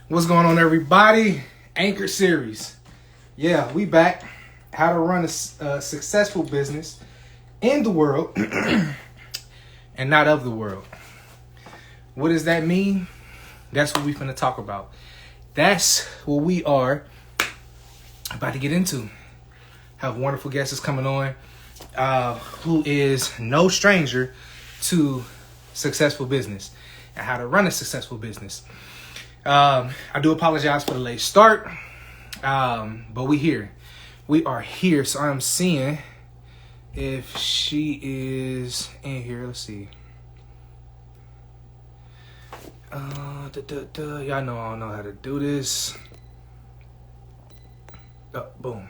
What's going on, everybody? Anchor series. Yeah, we back. How to run a successful business in the world and not of the world. What does that mean? That's what we're going to talk about. That's what we are about to get into. Have wonderful guests coming on who is no stranger to successful business and how to run a successful business. I do apologize for the late start, but we are here. So I'm seeing if she is in here. Let's see. Y'all know I don't know how to do this. Oh, boom.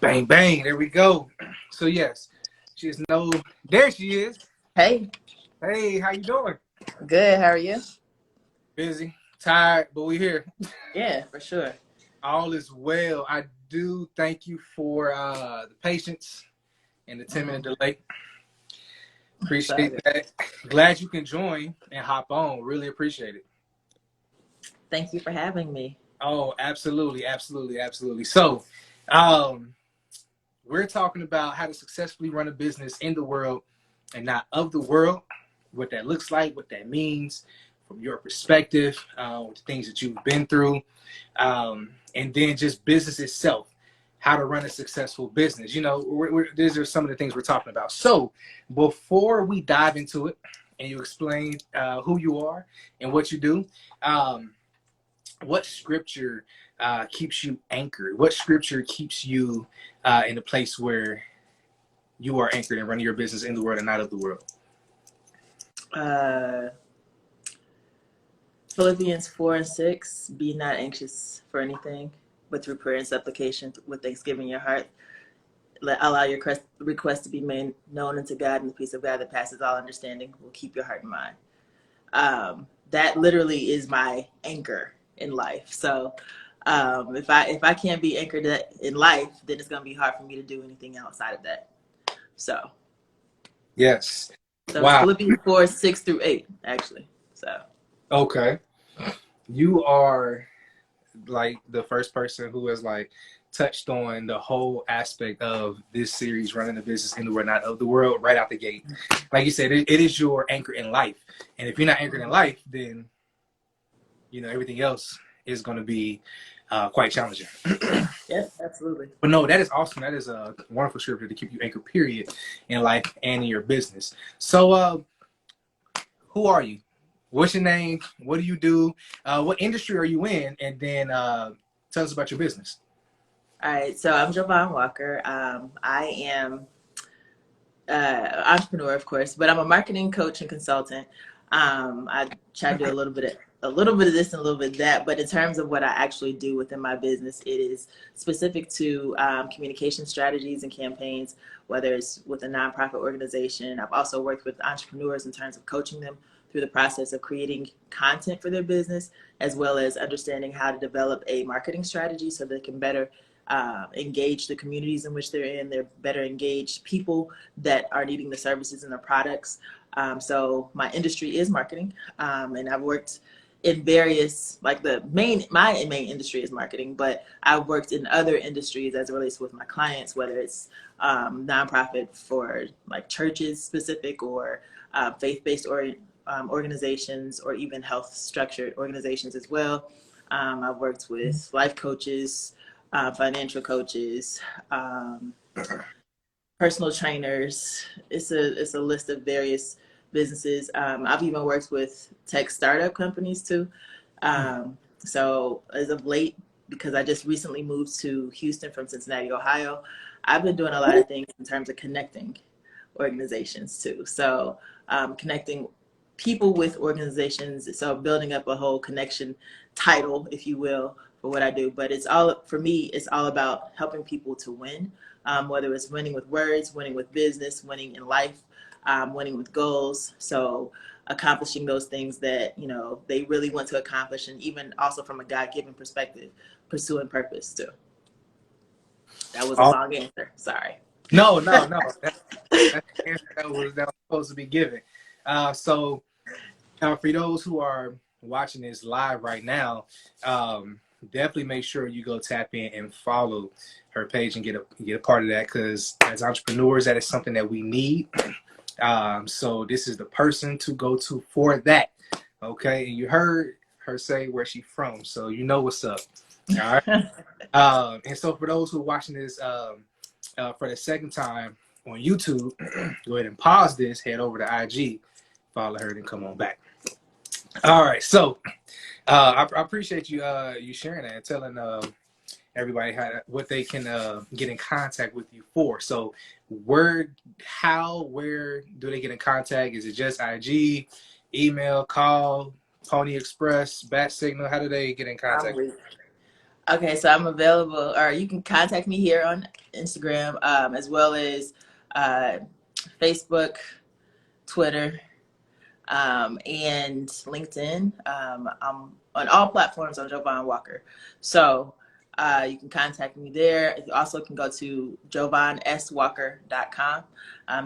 Bang, bang. There we go. So yes, she is there she is. Hey. Hey, how you doing? Good. How are you? Busy, tired, but we here. Yeah, for sure. All is well. I do thank you for the patience and the 10-minute delay. Appreciate that. Glad you can join and hop on. Really appreciate it. Thank you for having me. Oh, absolutely. So, we're talking about how to successfully run a business in the world and not of the world, what that looks like, what that means from your perspective, the things that you've been through, and then just business itself, how to run a successful business. You know, these are some of the things we're talking about. So before we dive into it and you explain who you are and what you do, what scripture keeps you anchored? What scripture keeps you in a place where you are anchored and running your business in the world and not of the world? Philippians 4:6, be not anxious for anything, but through prayer and supplication with thanksgiving in your heart, allow your request to be made known unto God, and the peace of God that passes all understanding will keep your heart and mind. That literally is my anchor in life. So if I can't be anchored in life, then it's going to be hard for me to do anything outside of that. So yes. So wow. Philippians 4:6-8, actually. So okay. You are like the first person who has like touched on the whole aspect of this series, running a business in the world, not of the world, right out the gate. Like you said, it is your anchor in life. And if you're not anchored in life, then, you know, everything else is going to be quite challenging. Yes, absolutely. But no, that is awesome. That is a wonderful scripture to keep you anchored, period, in life and in your business. So who are you? What's your name? What do you do? What industry are you in? And then tell us about your business. All right. So I'm JoVonne Walker. I am entrepreneur, of course, but I'm a marketing coach and consultant. I try to do a little bit of this and a little bit of that. But in terms of what I actually do within my business, it is specific to communication strategies and campaigns, whether it's with a nonprofit organization. I've also worked with entrepreneurs in terms of coaching them through the process of creating content for their business, as well as understanding how to develop a marketing strategy so they can better engage the communities in which they're in. They're better engaged people that are needing the services and the products. So my industry is marketing, and I've worked in various, like my main industry is marketing, but I've worked in other industries as it relates with my clients, whether it's nonprofit for like churches specific or faith-based organizations, or even health structured organizations as well. I've worked with life coaches, financial coaches, personal trainers. It's a list of various businesses. I've even worked with tech startup companies too. So as of late, because I just recently moved to Houston from Cincinnati, Ohio, I've been doing a lot of things in terms of connecting organizations too. So connecting people with organizations, so building up a whole connection title, if you will, for what I do. But for me, it's all about helping people to win, whether it's winning with words, winning with business, winning in life, winning with goals. So accomplishing those things that, you know, they really want to accomplish, and even also from a God-given perspective, pursuing purpose too. That was a long answer. Sorry. No. That's the answer that was supposed to be given. So for those who are watching this live right now, definitely make sure you go tap in and follow her page and get a part of that, because as entrepreneurs, that is something that we need. So this is the person to go to for that. Okay, and you heard her say where she's from, so you know what's up. All right. And so for those who are watching this for the second time on YouTube, go ahead and pause this, head over to IG, follow her, and come on back. All right, so I appreciate you you sharing that and telling everybody what they can get in contact with you for. So where do they get in contact? Is it just IG, email, call, Pony Express, Bat Signal? How do they get in contact? Okay, so I'm available, or you can contact me here on Instagram, as well as Facebook, Twitter, and LinkedIn. I'm on all platforms on JoVonne Walker. So you can contact me there. You also can go to JoVonneSWalker.com.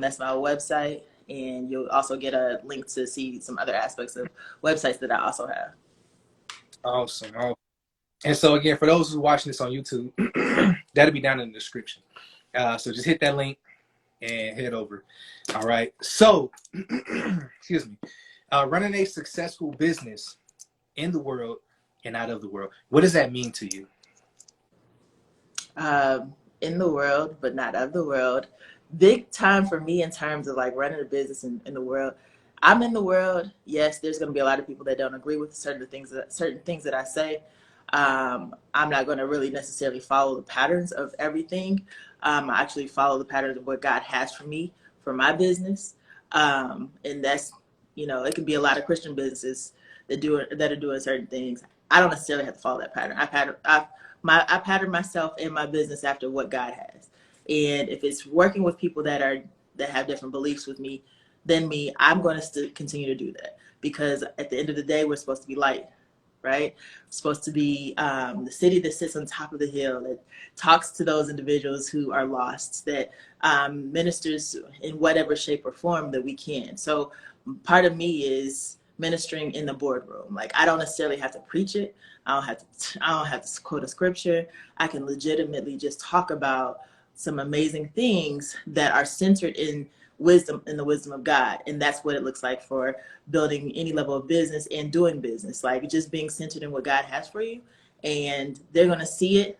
That's my website. And you'll also get a link to see some other aspects of websites that I also have. Awesome. And so again, for those who are watching this on YouTube, that'll be down in the description. So just hit that link and head over. All right. So, excuse me. Running a successful business in the world and out of the world. What does that mean to you? In the world, but not of the world. Big time for me in terms of like running a business in the world. I'm in the world. Yes, there's going to be a lot of people that don't agree with certain things that I say. I'm not going to really necessarily follow the patterns of everything. I actually follow the patterns of what God has for me for my business, and that's, it can be a lot of Christian businesses that are doing certain things. I don't necessarily have to follow that pattern. I pattern myself and my business after what God has, and if it's working with people that have different beliefs than me, I'm going to continue to do that, because at the end of the day, we're supposed to be light. Right? We're supposed to be the city that sits on top of the hill, that talks to those individuals who are lost, that ministers in whatever shape or form that we can. So part of me is ministering in the boardroom. Like, I don't necessarily have to preach it. I don't have to quote a scripture. I can legitimately just talk about some amazing things that are centered in the wisdom of God. And that's what it looks like for building any level of business and doing business, like just being centered in what God has for you. And they're going to see it.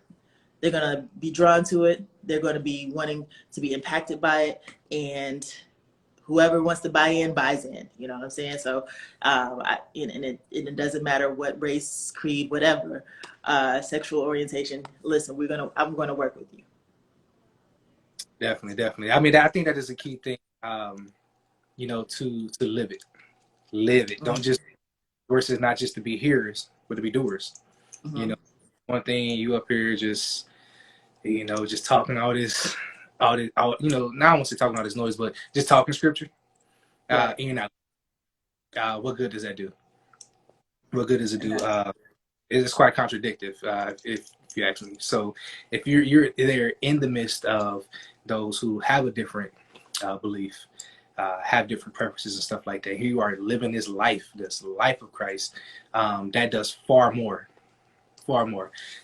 They're going to be drawn to it. They're going to be wanting to be impacted by it. And whoever wants to buy in, buys in. You know what I'm saying? So, it doesn't matter what race, creed, whatever, sexual orientation. Listen, I'm going to work with you. Definitely. I mean, I think that is a key thing, to live it. Live it. Don't just, versus not just to be hearers, but to be doers. Mm-hmm. One thing you up here just, just talking all this, now I won't say talking all this noise, but just talking scripture. Right. What good does that do? What good does it do? It's quite contradictory, if you ask me. So if you're there in the midst of those who have a different belief, have different purposes and stuff like that, here you are living this life of Christ, that does far more.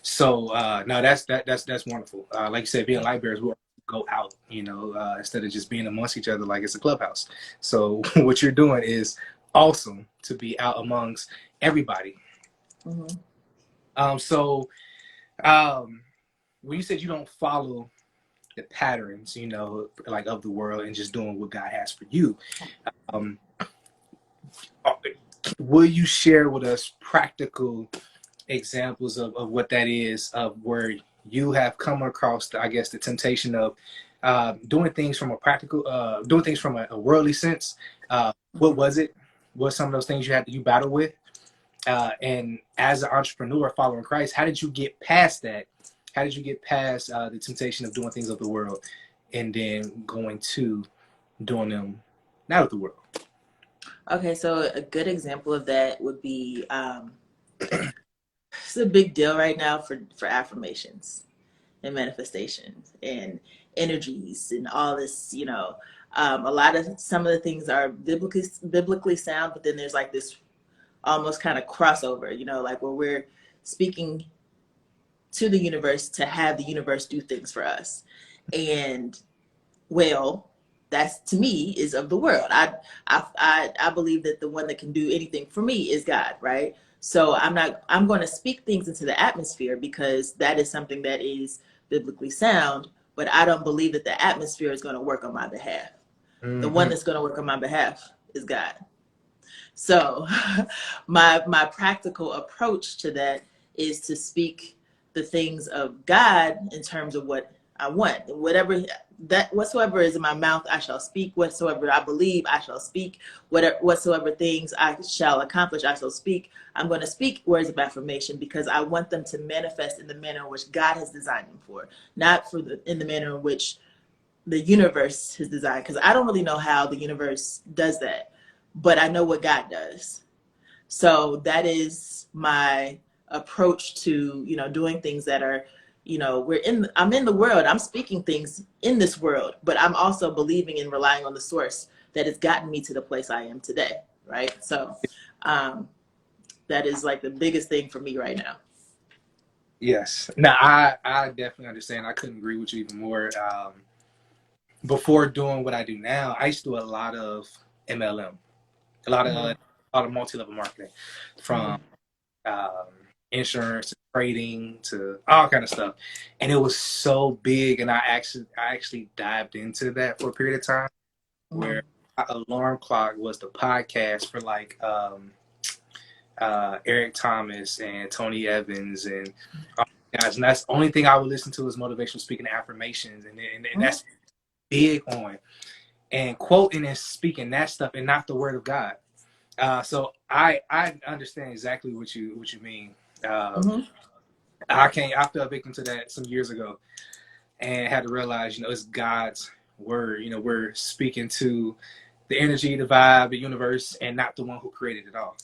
So no, that's wonderful. Like you said, being light bearers, we'll go out, instead of just being amongst each other like it's a clubhouse. So what you're doing is awesome, to be out amongst everybody. Mm-hmm. So when you said you don't follow the patterns, like of the world, and just doing what God has for you, will you share with us practical examples of what that is, of where you have come across the temptation of doing things from a worldly sense? What was it? What some of those things you battle with? And as an entrepreneur following Christ, how did you get past that? How did you get past the temptation of doing things of the world and then going to doing them not of the world? Okay, so a good example of that would be it's a big deal right now for affirmations and manifestations and energies and all this. Some of the things are biblically sound, but then there's like this almost kind of crossover, like where we're speaking to the universe to have the universe do things for us. And well, that's to me is of the world. I believe that the one that can do anything for me is God, right? So I'm going to speak things into the atmosphere because that is something that is biblically sound, but I don't believe that the atmosphere is going to work on my behalf. The one that's going to work on my behalf is God. So my practical approach to that is to speak the things of God in terms of what I want. Whatsoever is in my mouth, I shall speak. Whatsoever I believe, I shall speak. Whatsoever things I shall accomplish, I shall speak. I'm going to speak words of affirmation because I want them to manifest in the manner in which God has designed them for, not in the manner in which the universe has designed. Because I don't really know how the universe does that, but I know what God does. So that is my approach to, doing things that are, I'm in the world, I'm speaking things in this world, but I'm also believing and relying on the source that has gotten me to the place I am today. Right. So that is like the biggest thing for me right now. Yes. Now, I definitely understand. I couldn't agree with you even more. Before doing what I do now, I used to do a lot of MLM, a lot of multi-level marketing, from insurance to trading to all kind of stuff, and it was so big. And I actually dived into that for a period of time, where my alarm clock was the podcast for like Eric Thomas and Tony Evans and guys, and that's the only thing I would listen to is motivational speaking and affirmations, and that's big on and quoting and speaking that stuff and not the word of God. So I understand exactly what you mean. I fell victim to that some years ago and had to realize, it's God's word. We're speaking to the energy, the vibe, the universe, and not the one who created it all.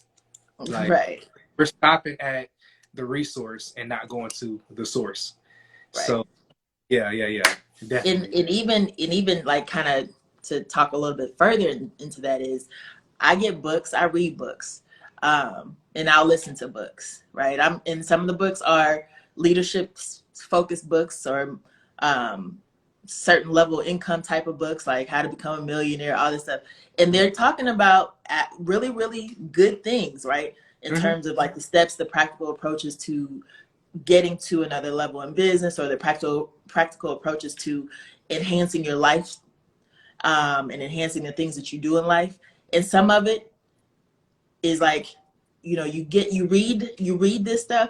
Like, right. We're stopping at the resource and not going to the source. Right. So yeah, definitely. And even like kind of to talk a little bit further into that is, I get books, I read books, and I'll listen to books, right? And some of the books are leadership focused books or certain level income type of books, like How to Become a Millionaire, all this stuff. And they're talking about really, really good things, right? In terms of like the steps, the practical approaches to getting to another level in business, or the practical approaches to enhancing your life and enhancing the things that you do in life. And some of it is like, you read this stuff,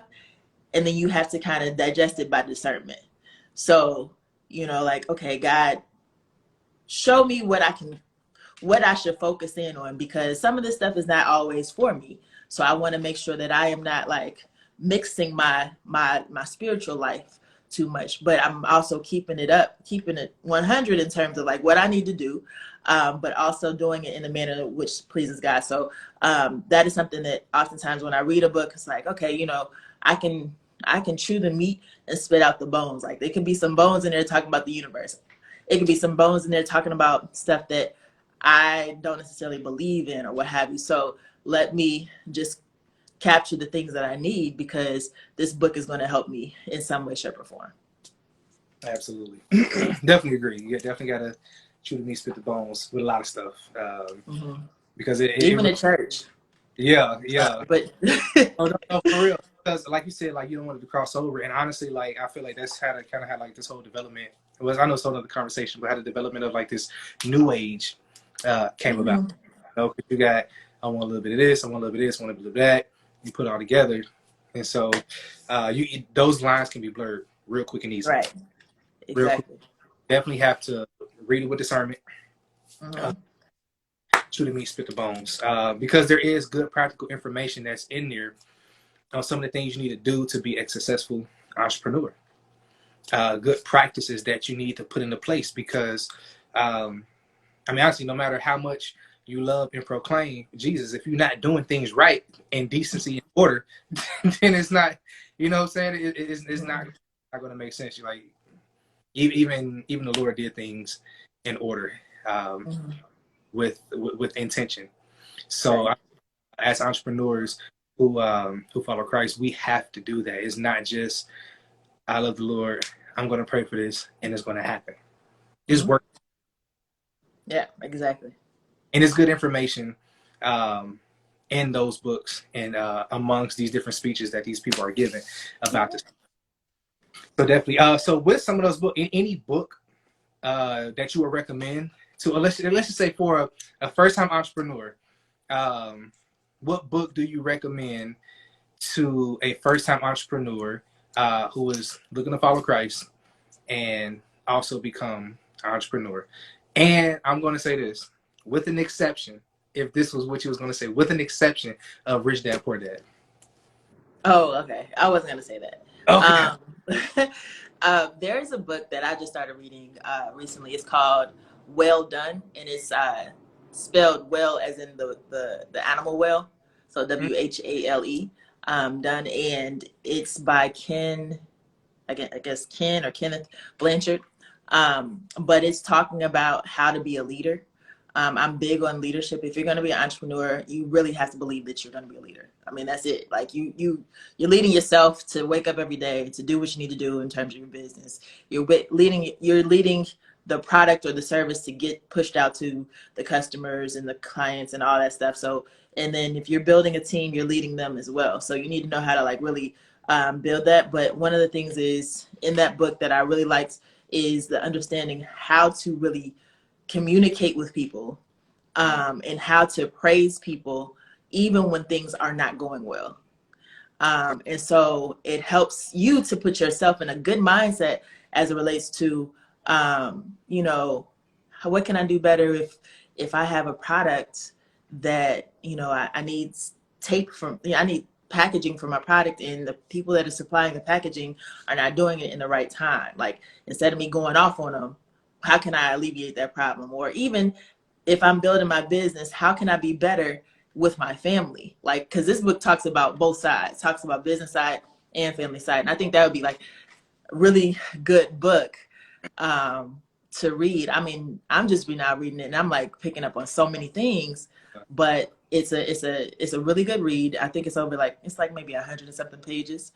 and then you have to kind of digest it by discernment. So, like, okay, God, show me what I should focus in on, because some of this stuff is not always for me. So I want to make sure that I am not like mixing my spiritual life too much, but I'm also keeping it 100 in terms of like what I need to do, but also doing it in a manner which pleases God. So that is something that oftentimes when I read a book, it's like, okay, I can chew the meat and spit out the bones. Like there can be some bones in there talking about the universe. It could be some bones in there talking about stuff that I don't necessarily believe in or what have you. So let me just capture the things that I need, because this book is going to help me in some way, shape, or form. Absolutely. Definitely agree. You definitely got to chew the meat, spit the bones with a lot of stuff. Because even at church. Yeah. But no, for real. Because like you said, like you don't want it to cross over. And honestly, like I feel like that's how to kind of had like this whole development. I know it's a whole other conversation, but how the development of like this new age came about. Because you got, I want a little bit of this, I want a little bit of this, I want a little bit of that. You put it all together, and so those lines can be blurred real quick and easy. Right. Exactly. Definitely have to read it with discernment. Chew the meat, spit the bones, because there is good practical information that's in there on some of the things you need to do to be a successful entrepreneur. Good practices that you need to put into place, because honestly, no matter how much you love and proclaim Jesus, if you're not doing things right in decency and order, then it's not, what I'm saying? It's not going to make sense. You're like, even the Lord did things in order, with intention. So as entrepreneurs who follow Christ, we have to do that. It's not just I love the Lord, I'm going to pray for this, and it's going to happen. It's work. Yeah, exactly. And it's good information in those books and amongst these different speeches that these people are giving about this. So definitely. So with some of those books, any book that you would recommend to, let's just say for a first-time entrepreneur, what book do you recommend to a first-time entrepreneur who is looking to follow Christ and also become an entrepreneur? And I'm going to say this, with an exception, if this was what you was going to say, with an exception of Rich Dad Poor Dad. Oh, okay. I wasn't going to say that. Okay. There's a book that I just started reading recently. It's called Well Done, and it's spelled well as in the animal well, so WHALE, done, and it's by Ken, I guess Ken or Kenneth Blanchard, but it's talking about how to be a leader. I'm big on leadership. If you're going to be an entrepreneur, you really have to believe that you're going to be a leader. I mean, that's it. Like you're leading yourself to wake up every day to do what you need to do in terms of your business. You're leading the product or the service to get pushed out to the customers and the clients and all that stuff. So, and then if you're building a team, you're leading them as well. So you need to know how to like really build that. But one of the things is in that book that I really liked is the understanding how to really communicate with people and how to praise people even when things are not going well. And so it helps you to put yourself in a good mindset as it relates to, what can I do better if I have a product that, I need tape from, I need packaging for my product and the people that are supplying the packaging are not doing it in the right time. Like instead of me going off on them, how can I alleviate that problem? Or even if I'm building my business, how can I be better with my family? Like, because this book talks about both sides, talks about business side and family side. And I think that would be like a really good book to read. I mean, I'm just now reading it and I'm like picking up on so many things, but it's a really good read. I think it's like maybe 100 and something pages.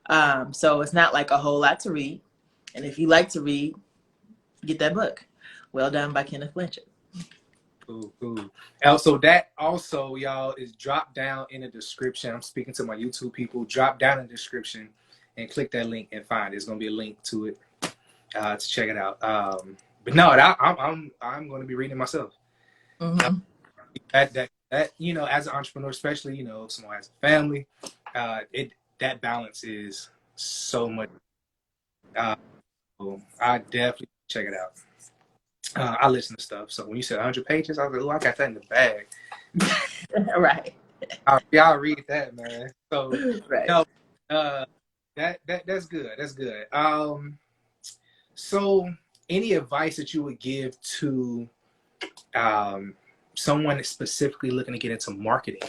So it's not like a whole lot to read. And if you like to read, get that book. Well Done by Kenneth Blanchard. Cool. So that also, y'all, is dropped down in the description. I'm speaking to my YouTube people. Drop down in the description and click that link and find it. There's gonna be a link to it to check it out. But no, I'm going to be reading it myself. Mm-hmm. That as an entrepreneur, especially someone has a family, that balance is so much. I definitely check it out. I listen to stuff. So when you said 100 pages, I was like, "Oh, I got that in the bag." Right. Y'all read that, man. So right. That's good. That's good. So any advice that you would give to someone that's specifically looking to get into marketing?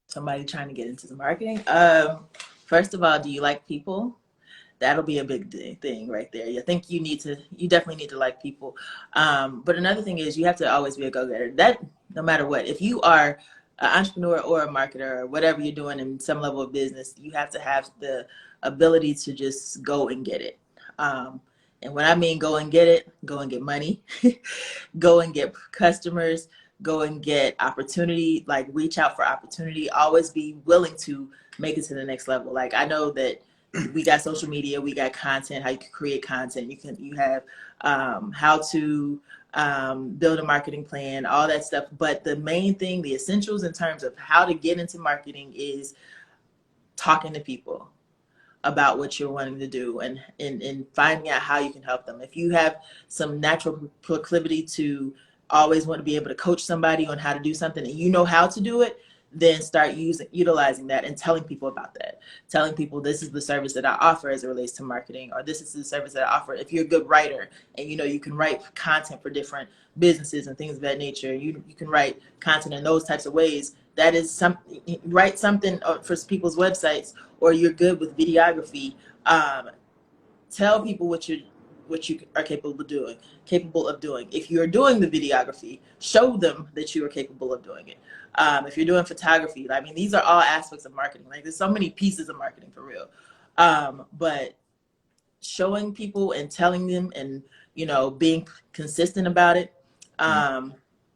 Somebody trying to get into the marketing. First of all, do you like people? That'll be a big thing right there. I think you definitely need to like people. But another thing is you have to always be a go-getter. That no matter what, if you are an entrepreneur or a marketer or whatever you're doing in some level of business, you have to have the ability to just go and get it. And when I mean go and get it, go and get money, go and get customers, go and get opportunity, like reach out for opportunity, always be willing to make it to the next level. Like I know that we got social media, we got content, how you can create content, you have how to build a marketing plan, all that stuff. But the main thing, the essentials in terms of how to get into marketing is talking to people about what you're wanting to do and finding out how you can help them. If you have some natural proclivity to always want to be able to coach somebody on how to do something and you know how to do it, then start utilizing that and telling people about that. Telling people this is the service that I offer as it relates to marketing, or this is the service that I offer. If you're a good writer and you can write content for different businesses and things of that nature, you can write content in those types of ways. That is write something for people's websites, or you're good with videography. Tell people what what you are capable of doing. If you're doing the videography, show them that you are capable of doing it. If you're doing photography, I mean, these are all aspects of marketing. Like, there's so many pieces of marketing for real. But showing people and telling them, and being consistent about it,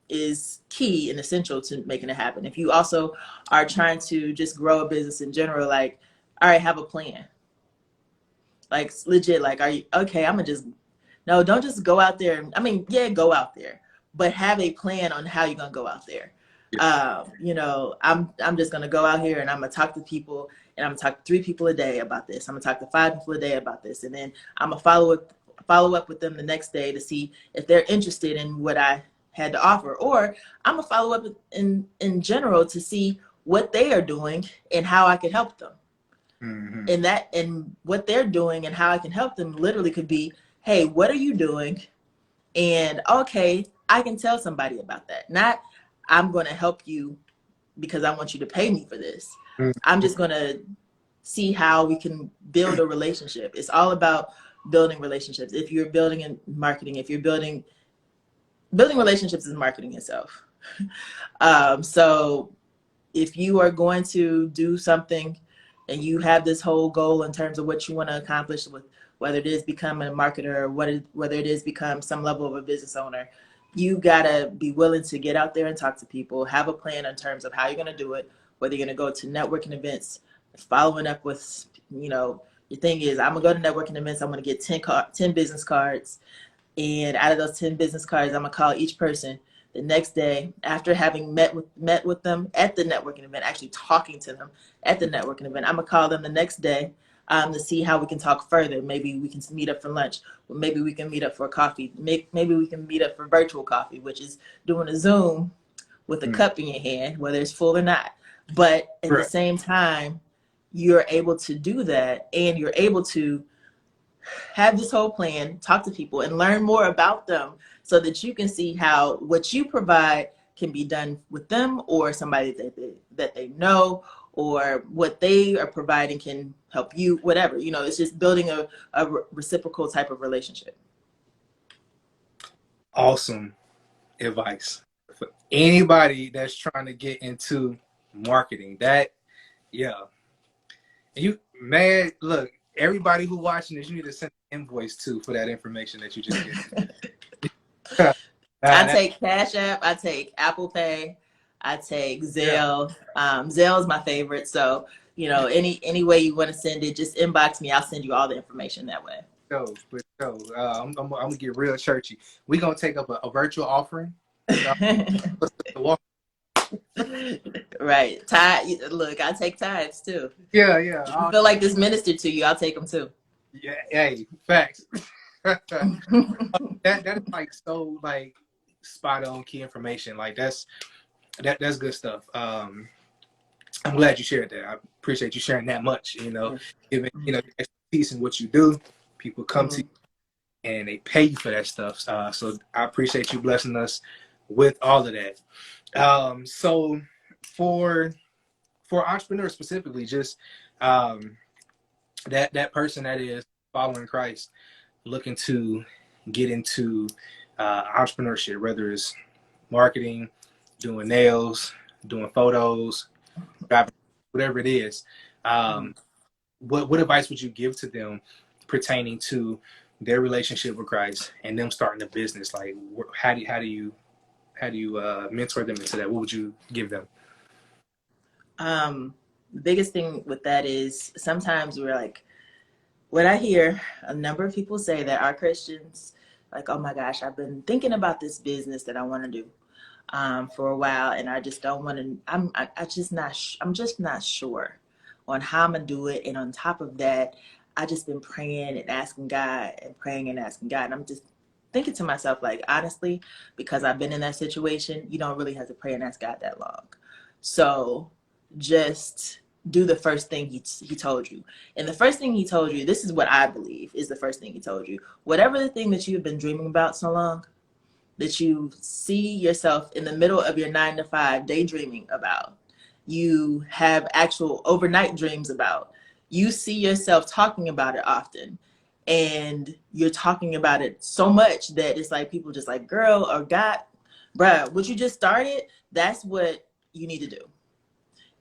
is key and essential to making it happen. If you also are trying to just grow a business in general, like, all right, have a plan. Like, legit, like, are you okay? No, don't just go out there. I mean, yeah, go out there, but have a plan on how you're gonna go out there. I'm just gonna go out here and I'm gonna talk to people, and I'm gonna talk to 3 people a day about this. I'm gonna talk to 5 people a day about this, and then I'm gonna follow up with them the next day to see if they're interested in what I had to offer, or I'm gonna follow up in general to see what they are doing and how I can help them. And what they're doing and how I can help them literally could be, hey, what are you doing? And okay, I can tell somebody about that. Not, I'm going to help you because I want you to pay me for this. I'm just going to see how we can build a relationship. It's all about building relationships. If you're building in marketing, if you're building relationships is marketing itself. So if you are going to do something and you have this whole goal in terms of what you want to accomplish, with whether it is becoming a marketer or whether it is become some level of a business owner, you gotta be willing to get out there and talk to people, have a plan in terms of how you're gonna do it, whether you're gonna go to networking events, following up with, your thing is, I'm gonna go to networking events, I'm gonna get 10 business cards, and out of those 10 business cards, I'm gonna call each person the next day after having met with them at the networking event, actually talking to them at the networking event. I'm gonna call them the next day to see how we can talk further. Maybe we can meet up for lunch. Or maybe we can meet up for coffee. Maybe we can meet up for virtual coffee, which is doing a Zoom with a cup in your hand, whether it's full or not. But at the same time, you're able to do that, and you're able to have this whole plan, talk to people, and learn more about them so that you can see how what you provide can be done with them or somebody that they know, or what they are providing can help you, whatever. It's just building a reciprocal type of relationship. Awesome advice for anybody that's trying to get into marketing. Look, everybody who watching this, you need to send an invoice too for that information that you just gave. I take Cash App, I take Apple Pay, I take Zelle. Zelle is my favorite. So, any way you want to send it, just inbox me. I'll send you all the information that way. I'm gonna get real churchy. We're gonna take up a virtual offering. Right. Look, I take tithes too. Yeah. If you feel like this ministered to you, I'll take them too. Yeah, hey, facts. that is like so like spot on key information. Like that's good stuff. I'm glad you shared that. I appreciate you sharing that much. Giving expertise in what you do. People come to you and they pay you for that stuff. So I appreciate you blessing us with all of that. So for entrepreneurs specifically, just that person that is following Christ, looking to get into entrepreneurship, whether it's marketing, doing nails, doing photos, whatever it is, what advice would you give to them pertaining to their relationship with Christ and them starting a business? Like, how do you mentor them into that? What would you give them? The biggest thing with that is sometimes we're like, what I hear a number of people say that are Christians, like, oh my gosh, I've been thinking about this business that I want to do for a while, and I just don't want to. I'm just not sure on how I'm gonna do it. And on top of that, I just been praying and asking God and praying and asking God, and I'm just thinking to myself, like, honestly, because I've been in that situation, you don't really have to pray and ask God that long. So just do the first thing he told you. And the first thing he told you, this is what I believe is the first thing he told you. Whatever the thing that you've been dreaming about so long, that you see yourself in the middle of your 9 to 5 daydreaming about, you have actual overnight dreams about, you see yourself talking about it often, and you're talking about it so much that it's like people just like, girl or God, bruh, what you just started, that's what you need to do.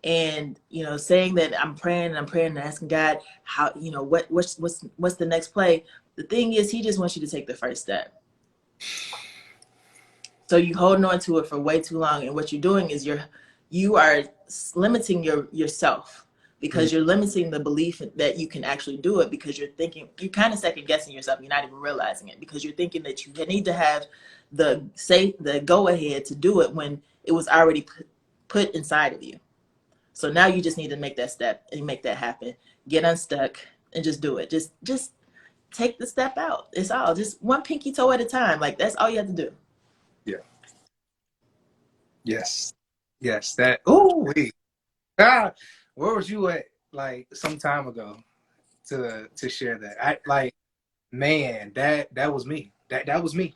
And saying that I'm praying and I'm praying and asking God how, what's the next play. The thing is, he just wants you to take the first step. So you holding on to it for way too long, and what you're doing is you are limiting yourself, because you're limiting the belief that you can actually do it, because you're kind of second guessing yourself. You're not even realizing it, because you're thinking that you need to have the go ahead to do it when it was already put inside of you. So now you just need to make that step and make that happen. Get unstuck and just do it. Just take the step out. It's all just one pinky toe at a time. Like, that's all you have to do. Yeah. Yes. Yes. That. Oh wait. Ah, where was you at like some time ago to share that? I like, man, that was me. That was me.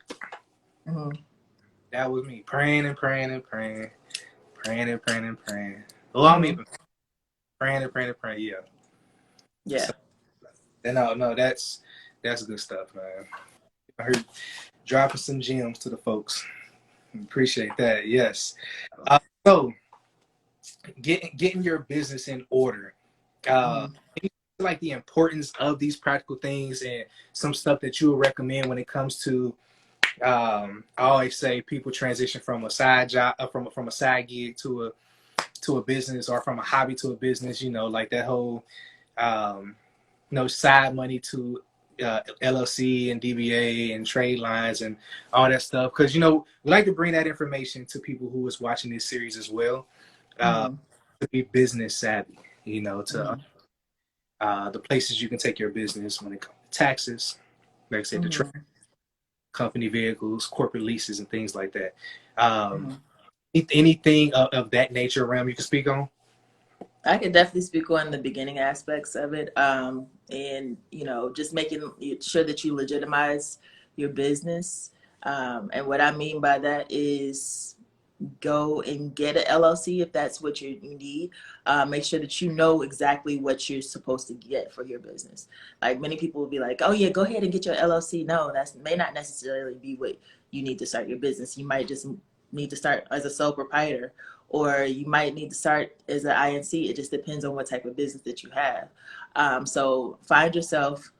Mm-hmm. That was me. Praying and praying and praying. Praying and praying and praying. Oh, I'm Mm-hmm. even praying and praying and praying. Yeah. Yeah. So, no, that's good stuff, man. I heard dropping some gems to the folks. Appreciate that. Yes. So getting your business in order. Mm-hmm. Like the importance of these practical things and some stuff that you would recommend when it comes to. I always say people transition from a side job, from a side gig to a business, or from a hobby to a business. Like that whole side money to LLC and DBA and trade lines and all that stuff. Because we like to bring that information to people who is watching this series as well, Mm-hmm. to be business savvy. To Mm-hmm. the places you can take your business when it comes to taxes, like I said, the Mm-hmm. company vehicles, corporate leases, and things like that. Mm-hmm. Anything of that nature realm you can speak on? I could definitely speak on the beginning aspects of it, and just making sure that you legitimize your business. And what I mean by that is, go and get an LLC if that's what you need. Make sure that you know exactly what you're supposed to get for your business. Like, many people will be like, "Oh yeah, go ahead and get your LLC." No, that may not necessarily be what you need to start your business. You might just need to start as a sole proprietor, or you might need to start as an INC. It just depends on what type of business that you have. So find yourself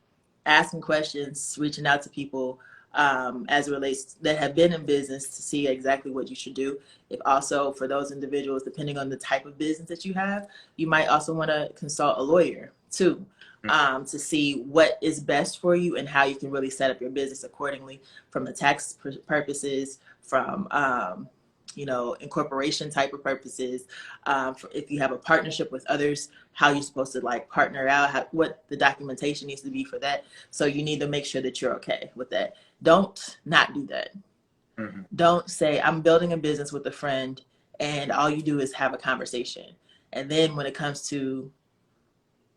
asking questions, reaching out to people, as it relates that have been in business, to see exactly what you should do. If also, for those individuals, depending on the type of business that you have, you might also want to consult a lawyer too, to see what is best for you and how you can really set up your business accordingly, from the tax purposes, from incorporation type of purposes. If you have a partnership with others, how you're supposed to like partner out, what the documentation needs to be for that. So you need to make sure that you're okay with that. Don't not do that. Mm-hmm. Don't say, I'm building a business with a friend, and all you do is have a conversation. And then when it comes to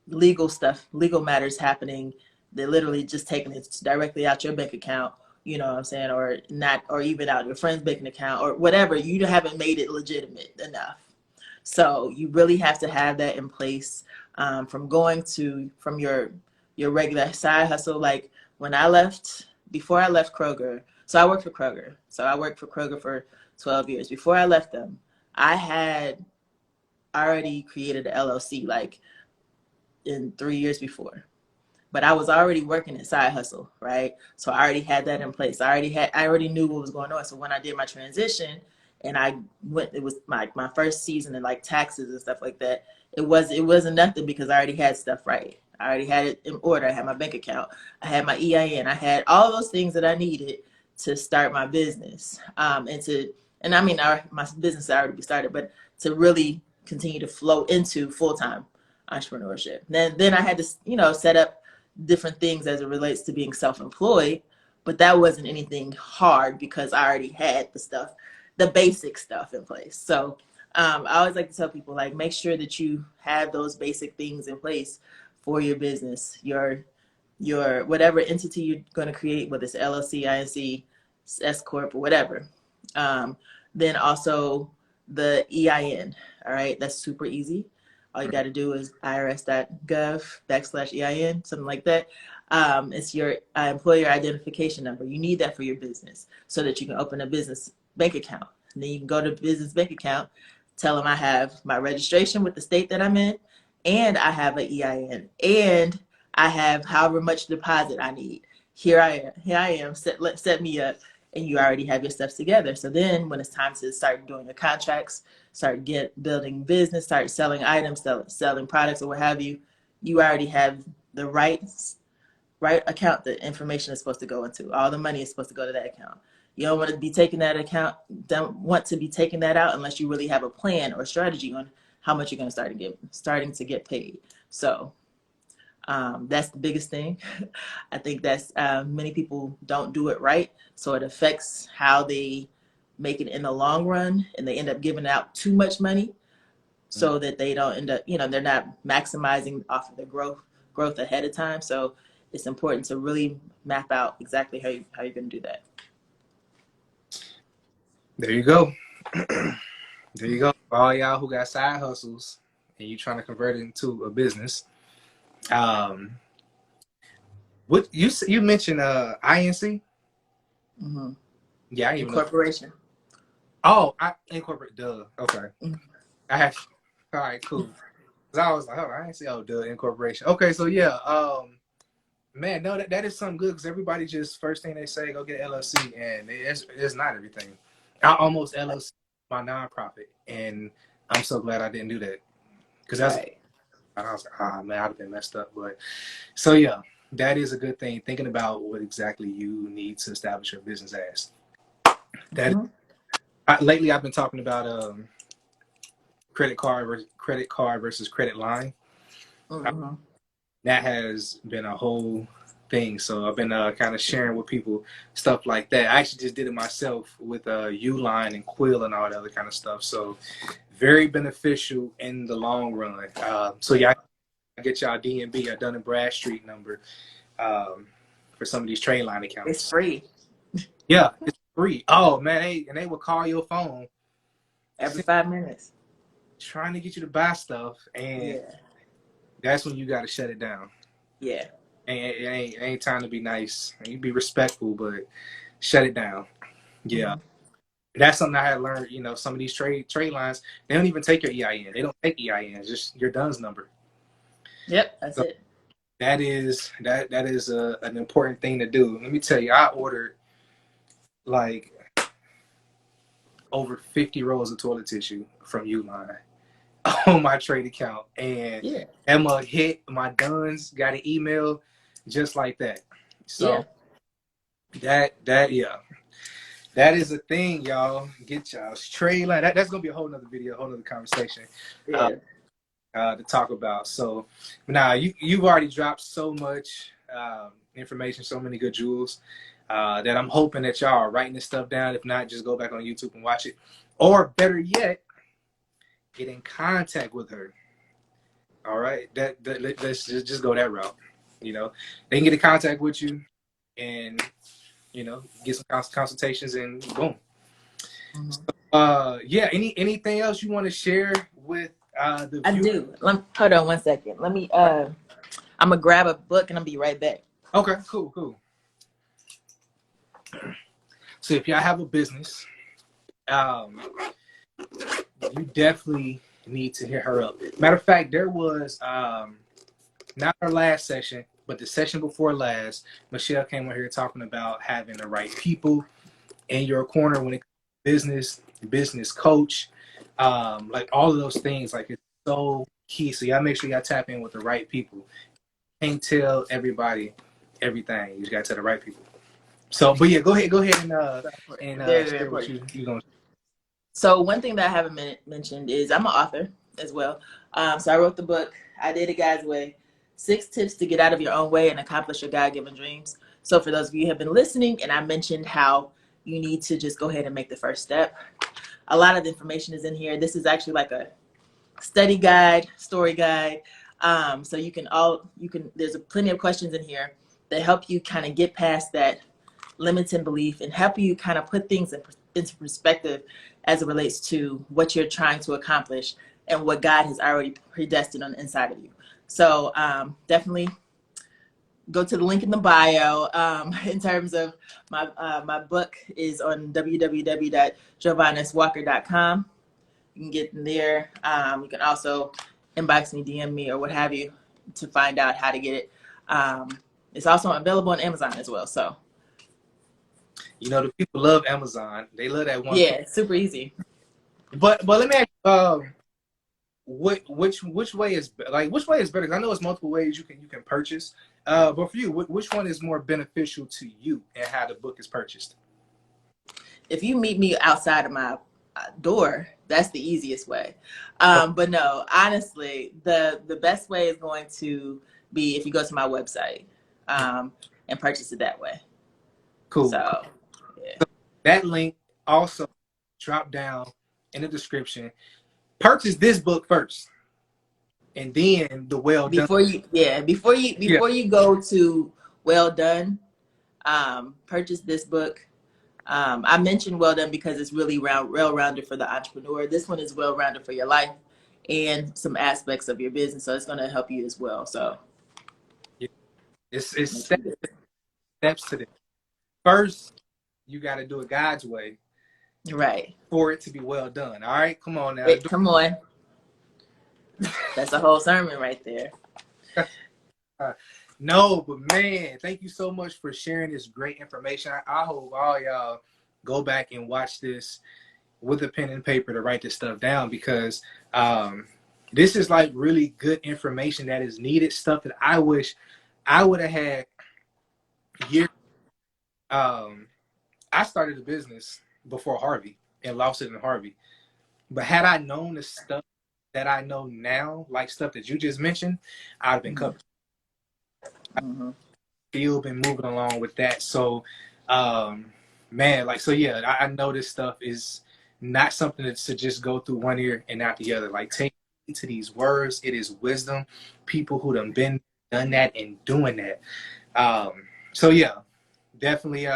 legal stuff, legal matters happening, they're literally just taking it directly out your bank account, you know what I'm saying, or not, or even out your friend's bank account or whatever. You haven't made it legitimate enough. So you really have to have that in place, from your regular side hustle. Like, before I left Kroger, so I worked for Kroger. So I worked for Kroger for 12 years. Before I left them, I had already created an LLC like in 3 years before. But I was already working at side hustle, right? So I already had that in place. I already knew what was going on. So when I did my transition and it was my first season in like taxes and stuff like that. It wasn't nothing, because I already had stuff right. I already had it in order. I had my bank account. I had my EIN. I had all those things that I needed to start my business. And I mean, my business had already started, but to really continue to flow into full-time entrepreneurship. Then I had to, set up different things as it relates to being self-employed, but that wasn't anything hard because I already had the basic stuff in place. So I always like to tell people, like, make sure that you have those basic things in place for your business, your whatever entity you're going to create, whether it's LLC, INC, S corp, or whatever. Then also the EIN. All right, that's super easy. All you got to do is irs.gov/EIN, something like that. It's your employer identification number. You need that for your business so that you can open a business bank account. And then you can go to business bank account, tell them I have my registration with the state that I'm in, and I have an EIN, and I have however much deposit I need. Here I am. Here I am. Set me up, and you already have your steps together. So then, when it's time to start doing your contracts, start building business, start selling items, selling products, or what have you, you already have the right account that information is supposed to go into. All the money is supposed to go to that account. You don't want to be taking that account, don't want to be taking that out unless you really have a plan or strategy on how much you're going to starting to get paid. So that's the biggest thing. I think that's many people don't do it right. So it affects how they make it in the long run, and they end up giving out too much money so that they don't end up, they're not maximizing off of the growth ahead of time. So it's important to really map out exactly how you're going to do that. There you go. There you go. For all y'all who got side hustles and you trying to convert it into a business. What you mentioned INC? Mm-hmm. Yeah, I even incorporation. Oh, I incorporate. Duh. Okay. Mm-hmm. I have. All right. Cool. Cause I was like, oh, I didn't see. Oh, duh. Incorporation. Okay. So yeah. Man, no, that is something good because everybody just first thing they say, go get an LLC, and it's not everything. I almost LLC my nonprofit, and I'm so glad I didn't do that because that's. Right. I was like, man, I'd have been messed up. But so yeah, that is a good thing. Thinking about what exactly you need to establish your business as. That lately I've been talking about credit card versus credit line. Mm-hmm. That has been a whole thing. So I've been kind of sharing with people stuff like that. I actually just did it myself with Uline and Quill and all that other kind of stuff. So very beneficial in the long run. So yeah, I get y'all DNB, Dun & Bradstreet number for some of these trade line accounts. It's free. Yeah, it's free. Oh man, they will call your phone every 5 minutes trying to get you to buy stuff, and that's when you got to shut it down. Yeah. It ain't time to be nice. You be respectful, but shut it down. Yeah. Mm-hmm. That's something I had learned. Some of these trade lines, they don't even take your EIN. They don't take EIN. It's just your DUNS number. Yep, that's it. That is an important thing to do. Let me tell you, I ordered like over 50 rolls of toilet tissue from Uline on my trade account, and Emma hit my DUNS, got an email just like that. So that is a thing, y'all. Get y'all's trade line. That's gonna be a whole nother video, a whole nother conversation to talk about. So now you've already dropped so much information, so many good jewels that I'm hoping that y'all are writing this stuff down. If not, just go back on YouTube and watch it, or better yet, get in contact with her. All right, let's just go that route. They can get in contact with you, and get some consultations, and boom. Mm-hmm. So, anything else you want to share with the viewers? I do. Hold on 1 second. Let me. I'm gonna grab a book and I'll be right back. Okay, cool. So if y'all have a business, you definitely need to hit her up. Matter of fact, there was not our last session, but the session before last, Michelle came on here talking about having the right people in your corner when it comes to business coach, like all of those things. Like, it's so key. So y'all make sure y'all tap in with the right people. You can't tell everybody everything. You just gotta tell the right people. So, but yeah, go ahead and share what you're going to. So one thing that I haven't mentioned is I'm an author as well. So I wrote the book, I Did It God's Way, 6 Tips to Get Out of Your Own Way and Accomplish Your God-Given Dreams. So for those of you who have been listening, and I mentioned how you need to just go ahead and make the first step. A lot of the information is in here. This is actually like a study guide, story guide. So there's plenty of questions in here that help you kind of get past that limiting belief and help you kind of put things into perspective as it relates to what you're trying to accomplish and what God has already predestined on the inside of you. So definitely go to the link in the bio. In terms of my book is on www.JoVonneWalker.com. You can get in there. You can also inbox me, DM me, or what have you to find out how to get it. It's also available on Amazon as well. So, You know, the people love Amazon. They love that one. yeah, it's super easy. But let me ask you, which way is which way is better? 'Cause I know it's multiple ways you can purchase. But for you, which one is more beneficial to you and how the book is purchased? If you meet me outside of my door, that's the easiest way. But no, honestly, the best way is going to be if you go to my website and purchase it that way. Cool. So, yeah. So that link also drop down in the description. Purchase this book first, and then the Well Done. Before you go to Well Done, purchase this book. I mentioned Well Done because it's really well-rounded for the entrepreneur. This one is well-rounded for your life and some aspects of your business, so it's going to help you as well. So it's steps to this. First, you got to do it God's way, right, for it to be well done. All right, come on now. Come on. That's a whole sermon right there. No, but man, thank you so much for sharing this great information. I hope all y'all go back and watch this with a pen and paper to write this stuff down, because this is like really good information that is needed, stuff that I wish I would have had years. I started a business before Harvey and lost it in Harvey. But had I known the stuff that I know now, like stuff that you just mentioned, I'd have been covered. Mm-hmm. Still been moving along with that. So, man, I know this stuff is not something to just go through one ear and out the other. Like, take into these words, it is wisdom. People who done that and doing that. So yeah, definitely.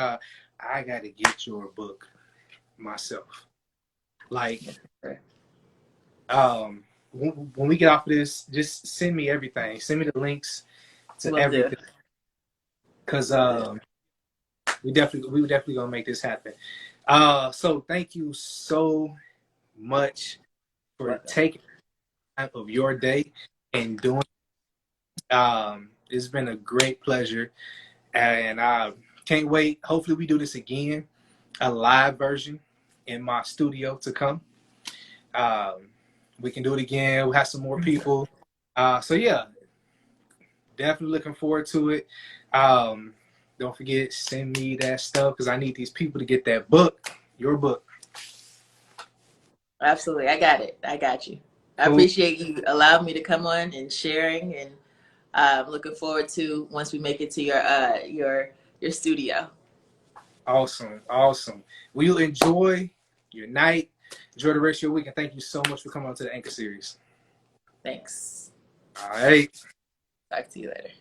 I gotta get your book myself. Like, when we get off of this, just send me everything. Send me the links to everything. Because we definitely gonna make this happen. So thank you so much for taking time of your day and doing. It's been a great pleasure, and I can't wait. Hopefully, we do this again, a live version in my studio to come. We can do it again. We'll have some more people. So yeah, definitely looking forward to it. Don't forget, send me that stuff because I need these people to get that book, your book. Absolutely. I got it. I got you. I appreciate you allowing me to come on and sharing, and looking forward to once we make it to your studio. Awesome. Will you enjoy your night? Enjoy the rest of your week, and thank you so much for coming on to the Anchor Series. Thanks. All right. Talk to you later.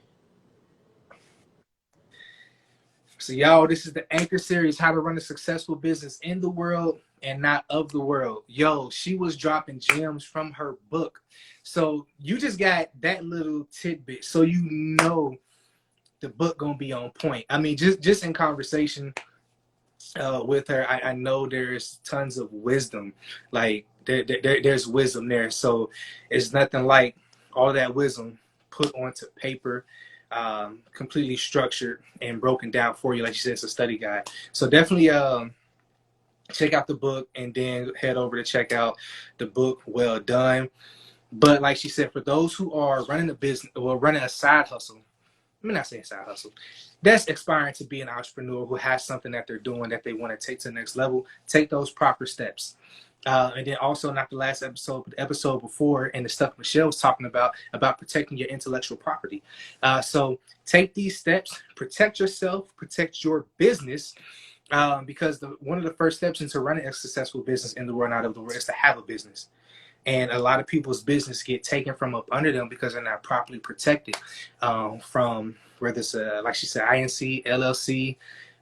So y'all, this is the Anchor Series, how to run a successful business in the world and not of the world. Yo, she was dropping gems from her book. So you just got that little tidbit. So you know the book gonna be on point. I mean, just in conversation with her, I know there's tons of wisdom. Like there's wisdom there. So it's nothing like all that wisdom put onto paper, completely structured and broken down for you. Like you said, it's a study guide. So definitely check out the book and then head over to check out the book Well Done. But like she said, for those who are running a business or running a side hustle, let me not say side hustle, that's aspiring to be an entrepreneur who has something that they're doing that they want to take to the next level, take those proper steps. And then also, not the last episode, but the episode before, and the stuff Michelle was talking about protecting your intellectual property. So take these steps, protect yourself, protect your business, because one of the first steps into running a successful business in the world, out of the world, is to have a business. And a lot of people's business get taken from up under them because they're not properly protected, from whether it's like she said, INC, LLC,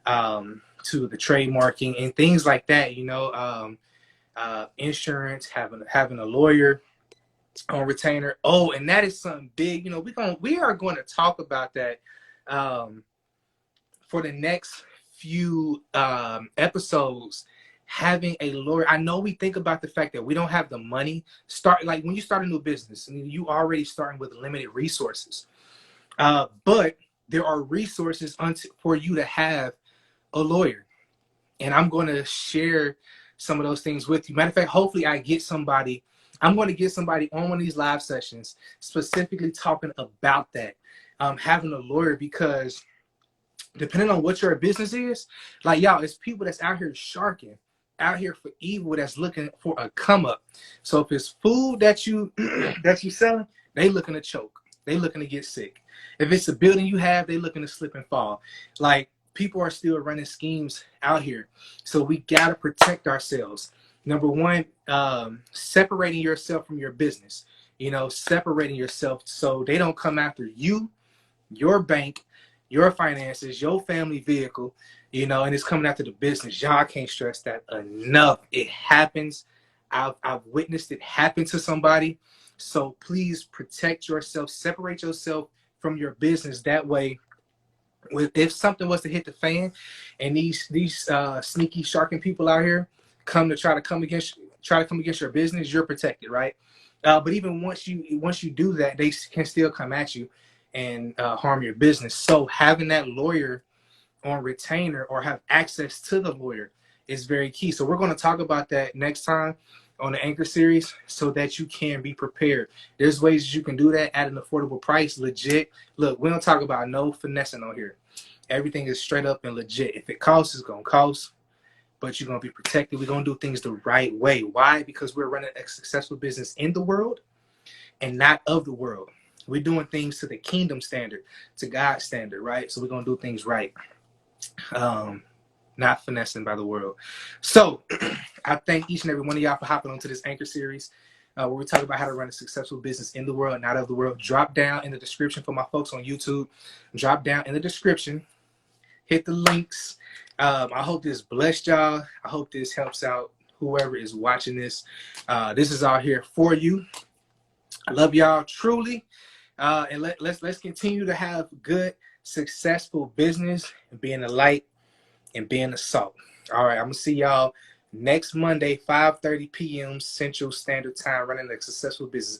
to the trademarking and things like that. Insurance, having a lawyer, on retainer. Oh, and that is something big. You know, we are going to talk about that for the next few episodes. Having a lawyer. I know we think about the fact that we don't have the money. Start like when you start a new business, I mean, you already starting with limited resources. But there are resources for you to have a lawyer. And I'm going to share some of those things with you. Matter of fact, hopefully I'm going to get somebody on one of these live sessions specifically talking about that, having a lawyer, because depending on what your business is, like y'all, it's people that's out here sharking, out here for evil, that's looking for a come up. So if it's food that you that you selling, they looking to choke. They looking to get sick. If it's a building you have, they looking to slip and fall. Like people are still running schemes out here. So we gotta protect ourselves. Number one, separating yourself from your business. You know, separating yourself so they don't come after you, your bank, your finances, your family vehicle, you know, and it's coming after the business. Y'all can't stress that enough. It happens. I've witnessed it happen to somebody. So please protect yourself, separate yourself from your business. That way, if something was to hit the fan and these sneaky sharking people out here try to come against your business, you're protected, right? But even once you do that, they can still come at you and harm your business. So having that lawyer on retainer or have access to the lawyer is very key. So we're going to talk about that next time on the Anchor series so that you can be prepared. There's ways you can do that at an affordable price, legit. Look, we don't talk about no finessing on here. Everything is straight up and legit. If it costs, it's going to cost, but you're going to be protected. We're going to do things the right way. Why? Because we're running a successful business in the world and not of the world. We're doing things to the kingdom standard, to God's standard, right? So we're going to do things right. Not finessing by the world. So I thank each and every one of y'all for hopping onto this Anchor series where we talk about how to run a successful business in the world, not of the world. Drop down in the description for my folks on YouTube. Drop down in the description. Hit the links. I hope this blessed y'all. I hope this helps out whoever is watching this. This is all here for you. I love y'all truly. And let's continue to have good, successful business and being a light and being a salt. All right, I'm gonna see y'all next Monday, 5:30 p.m. Central Standard Time, running a successful business.